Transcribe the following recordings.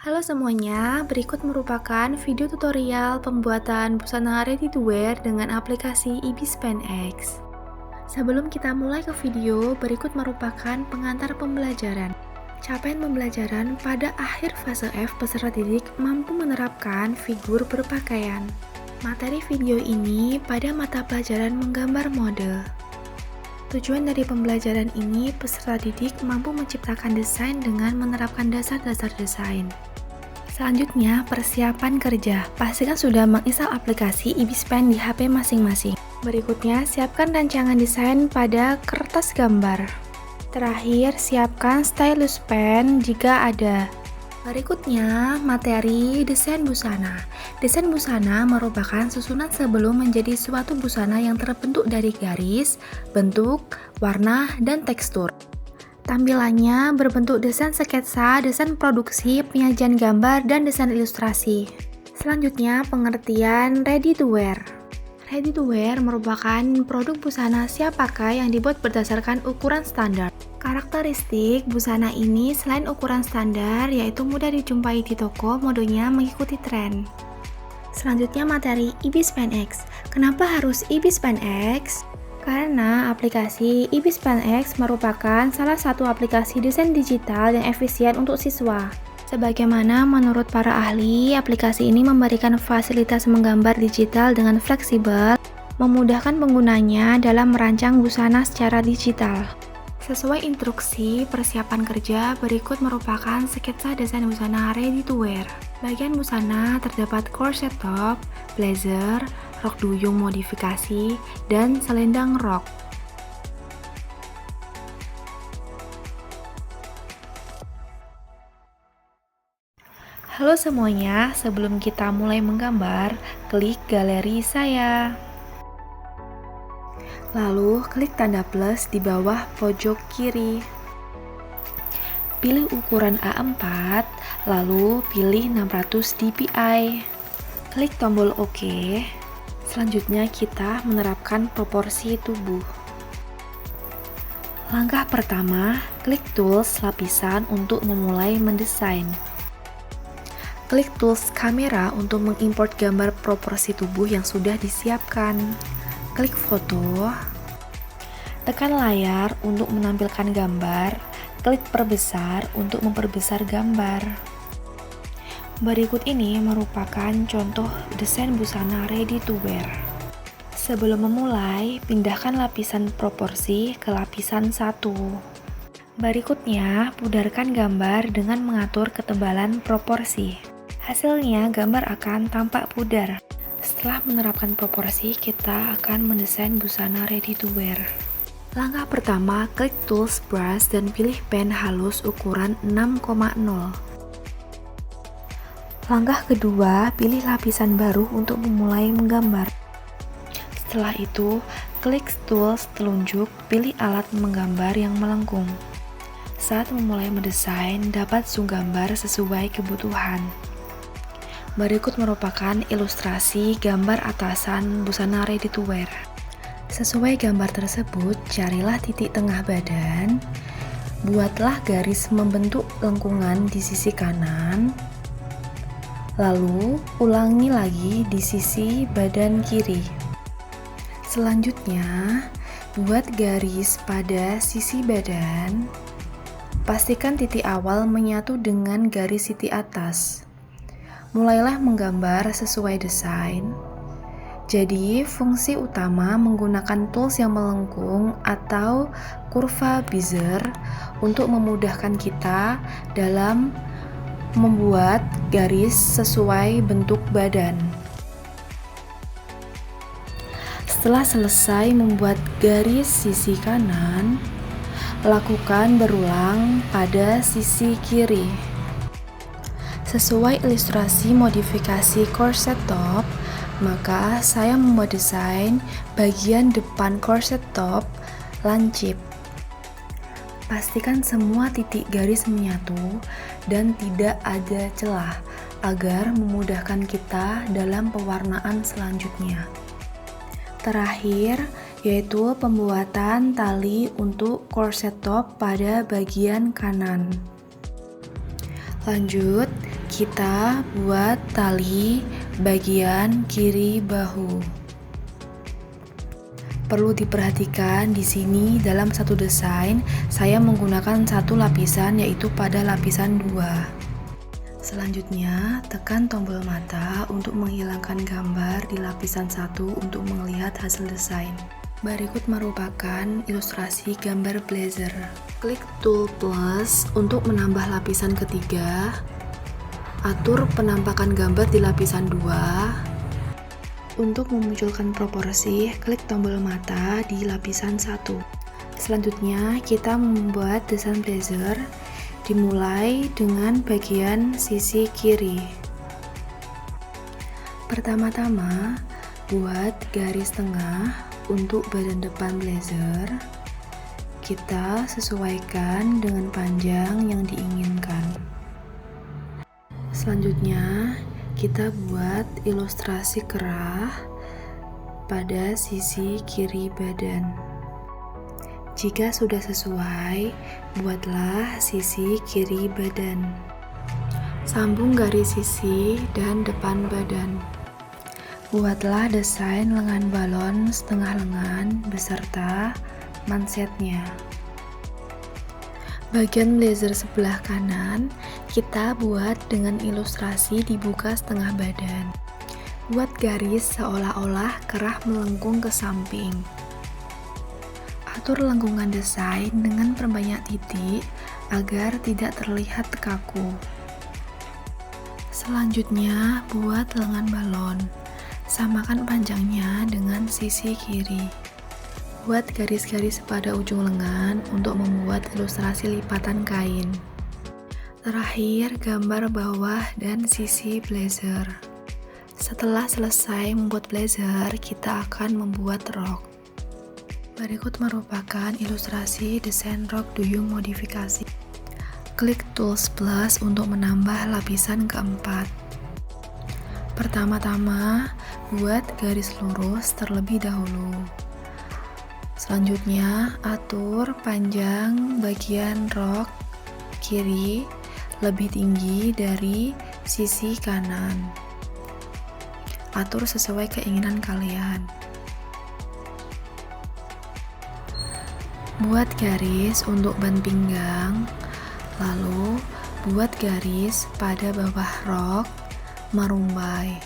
Halo semuanya, berikut merupakan video tutorial pembuatan busana ready to wear dengan aplikasi ibispenX. Sebelum kita mulai ke video, berikut merupakan pengantar pembelajaran. Capaian pembelajaran pada akhir fase F peserta didik mampu menerapkan figur berpakaian. Materi video ini pada mata pelajaran menggambar model. Tujuan dari pembelajaran ini, peserta didik mampu menciptakan desain dengan menerapkan dasar-dasar desain. Selanjutnya, persiapan kerja. Pastikan sudah menginstal aplikasi ibispen di HP masing-masing. Berikutnya, siapkan rancangan desain pada kertas gambar. Terakhir, siapkan stylus pen jika ada. Berikutnya, materi desain busana. Desain busana merupakan susunan sebelum menjadi suatu busana yang terbentuk dari garis, bentuk, warna, dan tekstur. Tampilannya berbentuk desain sketsa, desain produksi, penyajian gambar, dan desain ilustrasi. Selanjutnya, pengertian ready to wear. Ready to wear merupakan produk busana siap pakai yang dibuat berdasarkan ukuran standar. Karakteristik busana ini selain ukuran standar, yaitu mudah dijumpai di toko, modenya mengikuti tren. Selanjutnya, materi ibispenX. Kenapa harus ibispenX? Karena aplikasi ibispenX merupakan salah satu aplikasi desain digital yang efisien untuk siswa. Sebagaimana menurut para ahli, aplikasi ini memberikan fasilitas menggambar digital dengan fleksibel, memudahkan penggunanya dalam merancang busana secara digital. Sesuai instruksi persiapan kerja, berikut merupakan sketsa desain busana ready to wear. Bagian busana terdapat corset top, blazer, rok duyung modifikasi, dan selendang rok. Halo semuanya, sebelum kita mulai menggambar, klik galeri saya. Lalu, klik tanda plus di bawah pojok kiri. Pilih ukuran A4, lalu pilih 600 dpi. Klik tombol OK. Selanjutnya kita menerapkan proporsi tubuh. Langkah pertama, klik tools lapisan untuk memulai mendesain. Klik tools kamera untuk mengimport gambar proporsi tubuh yang sudah disiapkan. Klik foto. Tekan layar untuk menampilkan gambar. Klik perbesar untuk memperbesar gambar. Berikut ini merupakan contoh desain busana ready to wear. Sebelum memulai, pindahkan lapisan proporsi ke lapisan 1. Berikutnya, pudarkan gambar dengan mengatur ketebalan proporsi. Hasilnya, gambar akan tampak pudar. Setelah menerapkan proporsi, kita akan mendesain busana ready to wear. Langkah pertama, klik tools brush dan pilih pen halus ukuran 6,0. Langkah kedua, pilih lapisan baru untuk memulai menggambar. Setelah itu, klik tools telunjuk, pilih alat menggambar yang melengkung. Saat memulai mendesain, dapat zoom gambar sesuai kebutuhan. Berikut merupakan ilustrasi gambar atasan busana ready to wear. Sesuai gambar tersebut, carilah titik tengah badan, buatlah garis membentuk lengkungan di sisi kanan, lalu ulangi lagi di sisi badan kiri. Selanjutnya, buat garis pada sisi badan. Pastikan titik awal menyatu dengan garis titik atas. Mulailah menggambar sesuai desain. Jadi, fungsi utama menggunakan tools yang melengkung atau kurva Bezier untuk memudahkan kita dalam membuat garis sesuai bentuk badan. Setelah selesai membuat garis sisi kanan, lakukan berulang pada sisi kiri. Sesuai ilustrasi modifikasi corset top, maka saya membuat desain bagian depan corset top lancip. Pastikan semua titik garis menyatu dan tidak ada celah agar memudahkan kita dalam pewarnaan selanjutnya. Terakhir, yaitu pembuatan tali untuk corset top pada bagian kanan. Lanjut, kita buat tali bagian kiri bahu. Perlu diperhatikan di sini dalam satu desain saya menggunakan satu lapisan, yaitu pada lapisan 2. Selanjutnya, tekan tombol mata untuk menghilangkan gambar di lapisan 1 untuk melihat hasil desain. Berikut merupakan ilustrasi gambar blazer. Klik tool plus untuk menambah lapisan ketiga. Atur penampakan gambar di lapisan 2. Untuk memunculkan proporsi, klik tombol mata di lapisan 1. Selanjutnya, kita membuat desain blazer. Dimulai dengan bagian sisi kiri. Pertama-tama, buat garis tengah untuk badan depan blazer. Kita sesuaikan dengan panjang yang diinginkan. Selanjutnya, kita buat ilustrasi kerah pada sisi kiri badan. Jika sudah sesuai, buatlah sisi kiri badan. Sambung garis sisi dan depan badan. Buatlah desain lengan balon setengah lengan beserta mansetnya. Bagian blazer sebelah kanan kita buat dengan ilustrasi dibuka setengah badan. Buat garis seolah-olah kerah melengkung ke samping. Atur lengkungan desain dengan perbanyak titik agar tidak terlihat kaku. Selanjutnya, buat lengan balon. Samakan panjangnya dengan sisi kiri. Buat garis-garis pada ujung lengan untuk membuat ilustrasi lipatan kain. Terakhir, gambar bawah dan sisi blazer. Setelah selesai membuat blazer, kita akan membuat rok. Berikut merupakan ilustrasi desain rok duyung modifikasi. Klik tools plus untuk menambah lapisan keempat. Pertama-tama, buat garis lurus terlebih dahulu. Selanjutnya, atur panjang bagian rok kiri lebih tinggi dari sisi kanan. Atur sesuai keinginan kalian. Buat garis untuk ban pinggang, lalu buat garis pada bawah rok merumbai.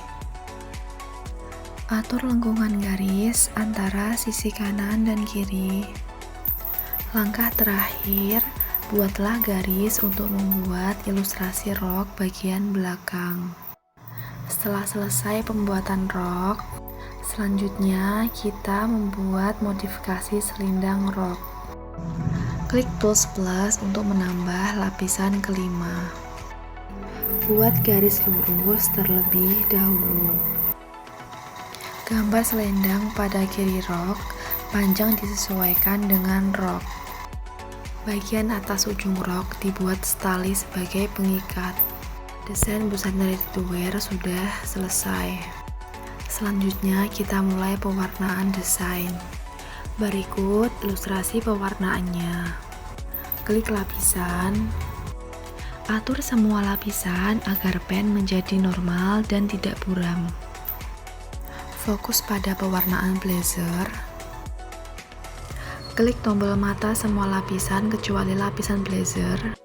Atur lengkungan garis antara sisi kanan dan kiri. Langkah terakhir, buatlah garis untuk membuat ilustrasi rok bagian belakang. Setelah selesai pembuatan rok, selanjutnya kita membuat modifikasi selindang rok. Klik tools plus untuk menambah lapisan kelima. Buat garis lurus terlebih dahulu. Gambar selendang pada kiri rok, panjang disesuaikan dengan rok. Bagian atas ujung rok dibuat tali sebagai pengikat. Desain busana ready to wear sudah selesai. Selanjutnya kita mulai pewarnaan desain. Berikut ilustrasi pewarnaannya. Klik lapisan. Atur semua lapisan agar pen menjadi normal dan tidak buram. Fokus pada pewarnaan blazer. Klik tombol mata semua lapisan kecuali lapisan blazer.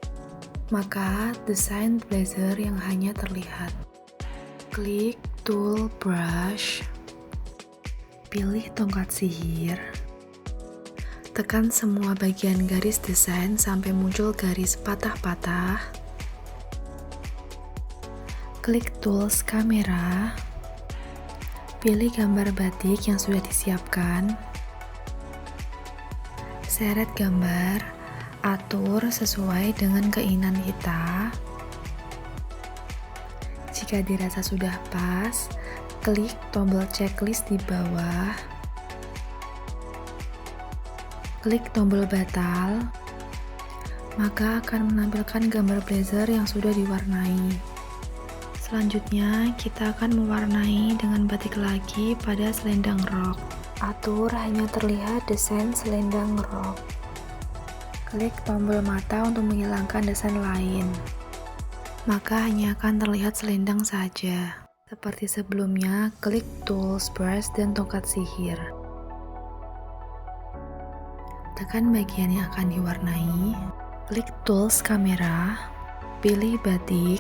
Maka desain blazer yang hanya terlihat. Klik tool brush. Pilih tongkat sihir. Tekan semua bagian garis desain sampai muncul garis patah-patah. Klik tools kamera. Pilih gambar batik yang sudah disiapkan. Seret gambar, atur sesuai dengan keinginan kita. Jika dirasa sudah pas, klik tombol checklist di bawah. Klik tombol batal, maka akan menampilkan gambar blazer yang sudah diwarnai. Selanjutnya, kita akan mewarnai dengan batik lagi pada selendang rok. Atur hanya terlihat desain selendang rok. Klik tombol mata untuk menghilangkan desain lain. maka hanya akan terlihat selendang saja. Seperti sebelumnya, klik Tools Brush dan tongkat sihir. Tekan bagian yang akan diwarnai, klik Tools Kamera, pilih batik,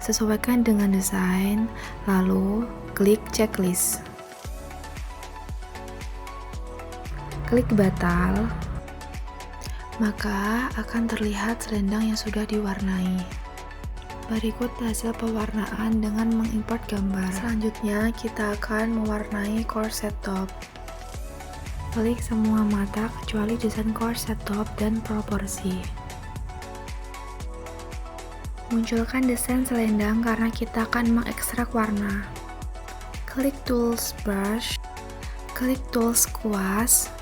sesuaikan dengan desain, lalu klik checklist. Klik batal, maka akan terlihat selendang yang sudah diwarnai. Berikut hasil pewarnaan dengan mengimport gambar. Selanjutnya kita akan mewarnai corset top. Klik semua mata kecuali desain corset top dan proporsi. Munculkan desain selendang karena kita akan mengekstrak warna. Klik Tools Brush, klik Tools Kuas,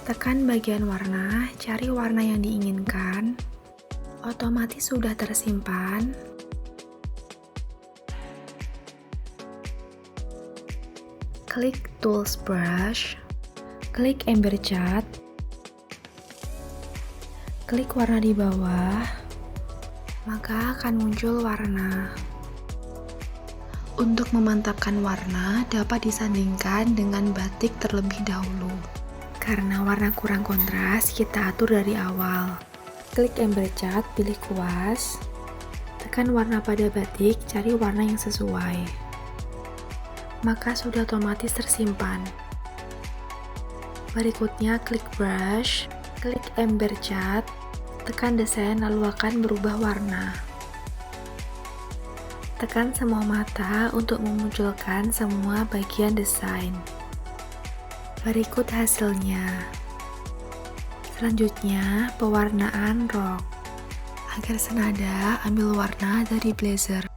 tekan bagian warna, cari warna yang diinginkan. Otomatis sudah tersimpan. Klik Tools Brush, klik Ember Cat, klik warna di bawah, maka akan muncul warna. Untuk memantapkan warna dapat disandingkan dengan batik terlebih dahulu. Karena warna kurang kontras, kita atur dari awal. Klik Ember Cat, pilih kuas, tekan warna pada batik, cari warna yang sesuai. Maka sudah otomatis tersimpan. Berikutnya klik Brush, klik Ember Cat, tekan desain lalu akan berubah warna. Tekan semua mata untuk memunculkan semua bagian desain. Berikut hasilnya. Selanjutnya, pewarnaan rok. Agar senada, ambil warna dari blazer.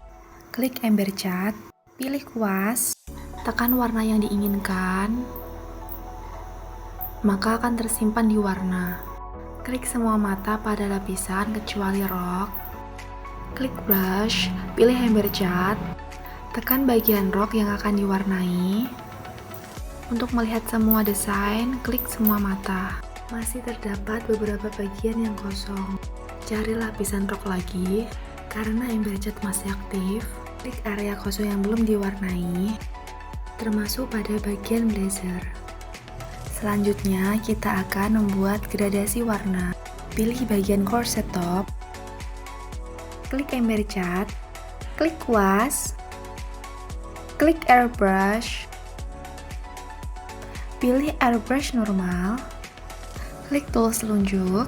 Klik Ember Cat, pilih kuas, tekan warna yang diinginkan, maka akan tersimpan di warna. Klik semua mata pada lapisan kecuali rok. Klik brush, pilih Ember Cat, tekan bagian rok yang akan diwarnai. Untuk melihat semua desain, klik semua mata. Masih terdapat beberapa bagian yang kosong. Cari lapisan rok lagi, karena Ember Cat masih aktif. Klik area kosong yang belum diwarnai, termasuk pada bagian blazer. Selanjutnya, kita akan membuat gradasi warna. Pilih bagian corset top, klik Ember Cat, klik kuas, klik airbrush, pilih airbrush normal, klik tool selunjuk,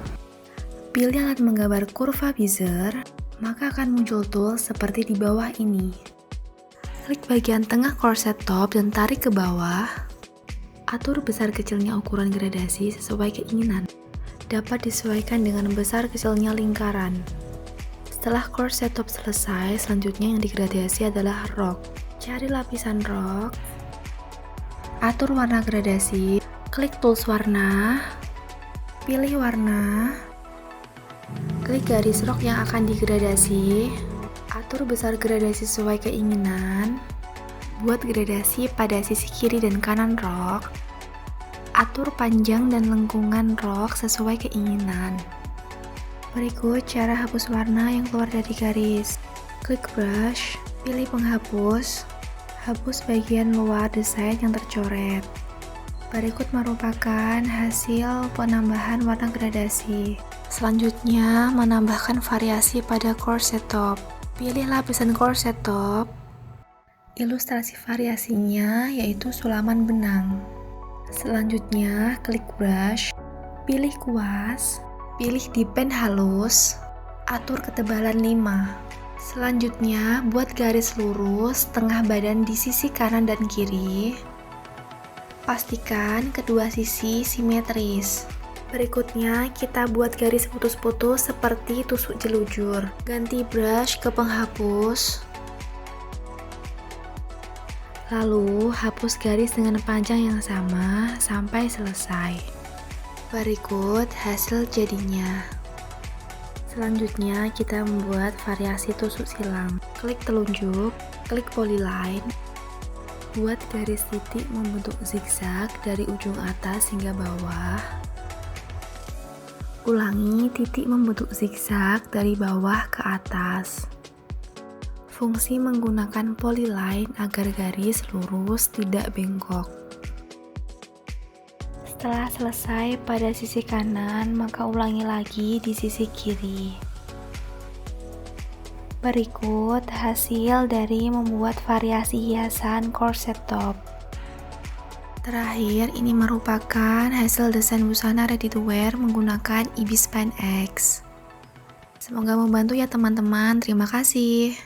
pilih alat menggambar kurva bezier, maka akan muncul tool seperti di bawah ini. Klik bagian tengah corset top dan tarik ke bawah. Atur besar kecilnya ukuran gradasi sesuai keinginan. Dapat disesuaikan dengan besar kecilnya lingkaran. Setelah corset top selesai, selanjutnya yang digradasi adalah rok. Cari lapisan rok. Atur warna gradasi. Klik tools warna. Pilih warna. Klik garis rok yang akan digradasi. Atur besar gradasi sesuai keinginan. Buat gradasi pada sisi kiri dan kanan rok. Atur panjang dan lengkungan rok sesuai keinginan. Berikut cara hapus warna yang keluar dari garis. Klik brush, pilih penghapus, hapus bagian luar desain yang tercoret. Berikut merupakan hasil penambahan warna gradasi. Selanjutnya, menambahkan variasi pada corset top. Pilih lapisan corset top. Ilustrasi variasinya yaitu sulaman benang. Selanjutnya, klik brush, pilih kuas, pilih deepen halus, atur ketebalan 5. Selanjutnya, buat garis lurus tengah badan di sisi kanan dan kiri. Pastikan kedua sisi simetris. Berikutnya, kita buat garis putus-putus seperti tusuk jelujur. Ganti brush ke penghapus. Lalu, hapus garis dengan panjang yang sama sampai selesai. Berikut hasil jadinya. Selanjutnya, kita membuat variasi tusuk silang. Klik telunjuk, klik polyline. Buat garis titik membentuk zigzag dari ujung atas hingga bawah. Ulangi titik membentuk zigzag dari bawah ke atas. Fungsi menggunakan polyline agar garis lurus tidak bengkok. Setelah selesai pada sisi kanan, maka ulangi lagi di sisi kiri. Berikut hasil dari membuat variasi hiasan corset top. Terakhir, ini merupakan hasil desain busana ready to wear menggunakan Ibis Span X. Semoga membantu ya teman-teman. Terima kasih.